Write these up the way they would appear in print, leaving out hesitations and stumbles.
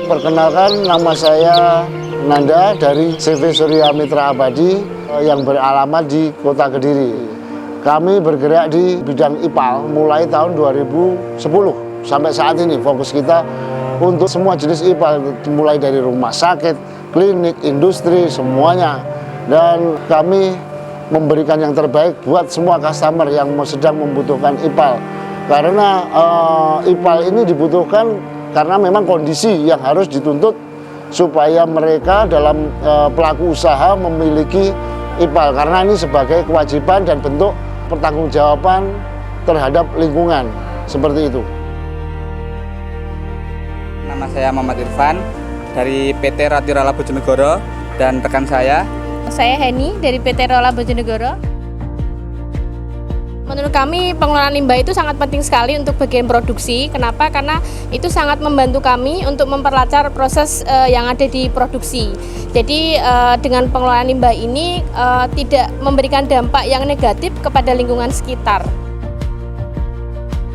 Perkenalkan, nama saya Nanda dari CV Surya Mitra Abadi yang beralamat di Kota Kediri. Kami bergerak di bidang IPAL mulai tahun 2010 sampai saat ini. Fokus kita untuk semua jenis IPAL, mulai dari rumah sakit, klinik, industri, semuanya. Dan kami memberikan yang terbaik buat semua customer yang sedang membutuhkan IPAL. Karena IPAL ini dibutuhkan karena memang kondisi yang harus dituntut supaya mereka dalam pelaku usaha memiliki IPAL, karena ini sebagai kewajiban dan bentuk pertanggungjawaban terhadap lingkungan, seperti itu. Nama saya Muhammad Irfan dari PT Rola Bojonegoro, dan rekan saya Heni dari PT Rola Bojonegoro. Menurut kami pengelolaan limbah itu sangat penting sekali untuk bagian produksi. Kenapa? Karena itu sangat membantu kami untuk memperlancar proses yang ada di produksi. Jadi dengan pengelolaan limbah ini tidak memberikan dampak yang negatif kepada lingkungan sekitar.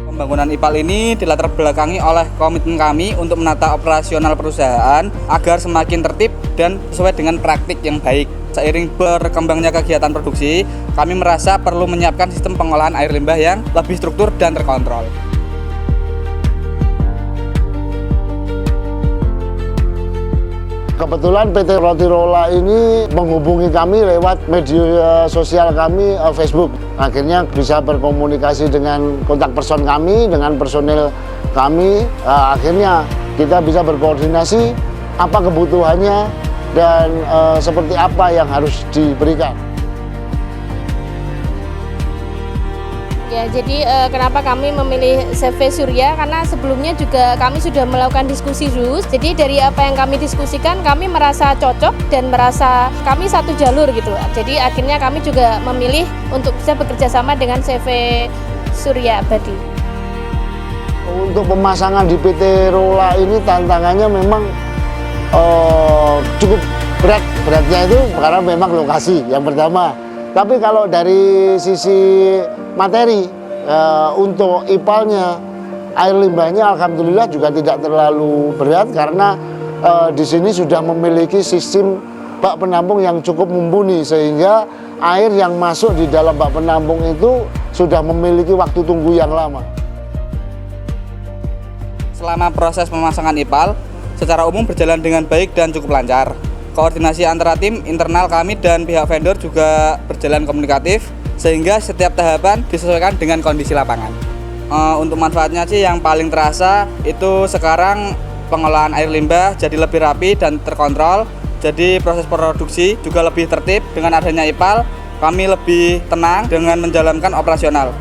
Pembangunan IPAL ini dilatar belakangi oleh komitmen kami untuk menata operasional perusahaan agar semakin tertib dan sesuai dengan praktik yang baik. Seiring berkembangnya kegiatan produksi, kami merasa perlu menyiapkan sistem pengolahan air limbah yang lebih struktur dan terkontrol. Kebetulan PT Rola ini menghubungi kami lewat media sosial kami, Facebook. Akhirnya bisa berkomunikasi dengan kontak person kami, dengan personel kami. Akhirnya kita bisa berkoordinasi apa kebutuhannya dan seperti apa yang harus diberikan. Ya, jadi kenapa kami memilih CV Surya, karena sebelumnya juga kami sudah melakukan diskusi terus. Jadi dari apa yang kami diskusikan, kami merasa cocok dan merasa kami satu jalur gitu. Jadi akhirnya kami juga memilih untuk bisa bekerja sama dengan CV Surya Abadi. Untuk pemasangan di PT Rola ini tantangannya memang cukup berat. Beratnya itu karena memang lokasi yang pertama. Tapi kalau dari sisi materi untuk IPAL-nya, air limbahnya alhamdulillah juga tidak terlalu berat karena di sini sudah memiliki sistem bak penampung yang cukup mumpuni, sehingga air yang masuk di dalam bak penampung itu sudah memiliki waktu tunggu yang lama. Selama proses pemasangan IPAL, secara umum berjalan dengan baik dan cukup lancar. Koordinasi antara tim internal kami dan pihak vendor juga berjalan komunikatif, sehingga setiap tahapan disesuaikan dengan kondisi lapangan. Untuk manfaatnya sih yang paling terasa itu sekarang pengolahan air limbah jadi lebih rapi dan terkontrol. Jadi proses produksi juga lebih tertib. Dengan adanya IPAL, kami lebih tenang dengan menjalankan operasional.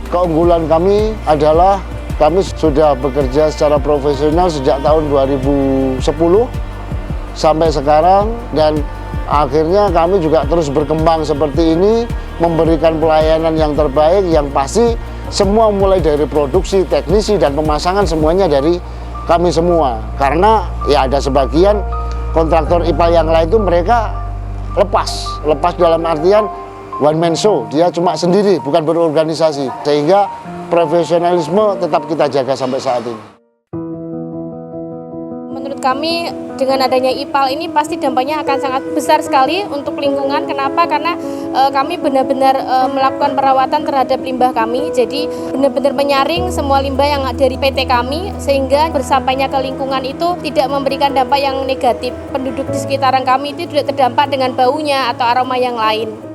Keunggulan kami adalah kami sudah bekerja secara profesional sejak tahun 2010 sampai sekarang, dan akhirnya kami juga terus berkembang seperti ini, memberikan pelayanan yang terbaik, yang pasti semua mulai dari produksi, teknisi, dan pemasangan semuanya dari kami semua. Karena ya ada sebagian kontraktor IPAL yang lain itu mereka lepas dalam artian one man show, dia cuma sendiri, bukan berorganisasi, sehingga profesionalisme tetap kita jaga sampai saat ini. Menurut kami dengan adanya IPAL ini pasti dampaknya akan sangat besar sekali untuk lingkungan. Kenapa? Karena kami benar-benar melakukan perawatan terhadap limbah kami. Jadi benar-benar menyaring semua limbah yang dari PT kami, sehingga bersampainya ke lingkungan itu tidak memberikan dampak yang negatif. Penduduk di sekitaran kami itu tidak terdampak dengan baunya atau aroma yang lain.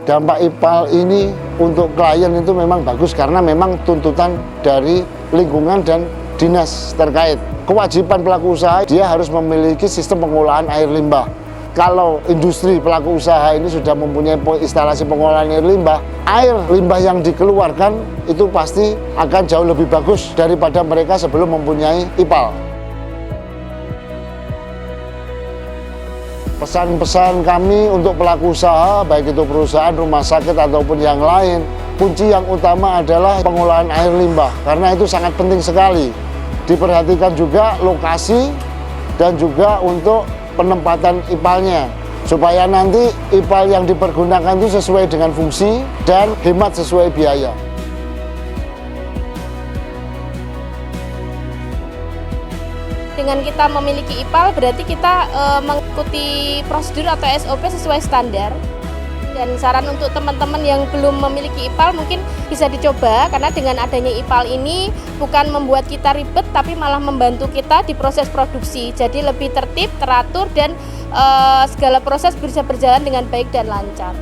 Dampak IPAL ini untuk klien itu memang bagus karena memang tuntutan dari lingkungan dan dinas terkait. Kewajiban pelaku usaha, dia harus memiliki sistem pengolahan air limbah. Kalau industri pelaku usaha ini sudah mempunyai instalasi pengolahan air limbah yang dikeluarkan itu pasti akan jauh lebih bagus daripada mereka sebelum mempunyai IPAL. Pesan-pesan kami untuk pelaku usaha, baik itu perusahaan, rumah sakit, ataupun yang lain, kunci yang utama adalah pengolahan air limbah, karena itu sangat penting sekali. Diperhatikan juga lokasi dan juga untuk penempatan IPAL-nya. supaya nanti IPAL yang dipergunakan itu sesuai dengan fungsi dan hemat sesuai biaya. Dengan kita memiliki IPAL berarti kita mengikuti prosedur atau SOP sesuai standar. Dan saran untuk teman-teman yang belum memiliki IPAL mungkin bisa dicoba, karena dengan adanya IPAL ini bukan membuat kita ribet tapi malah membantu kita di proses produksi. Jadi lebih tertib, teratur, dan segala proses bisa berjalan dengan baik dan lancar.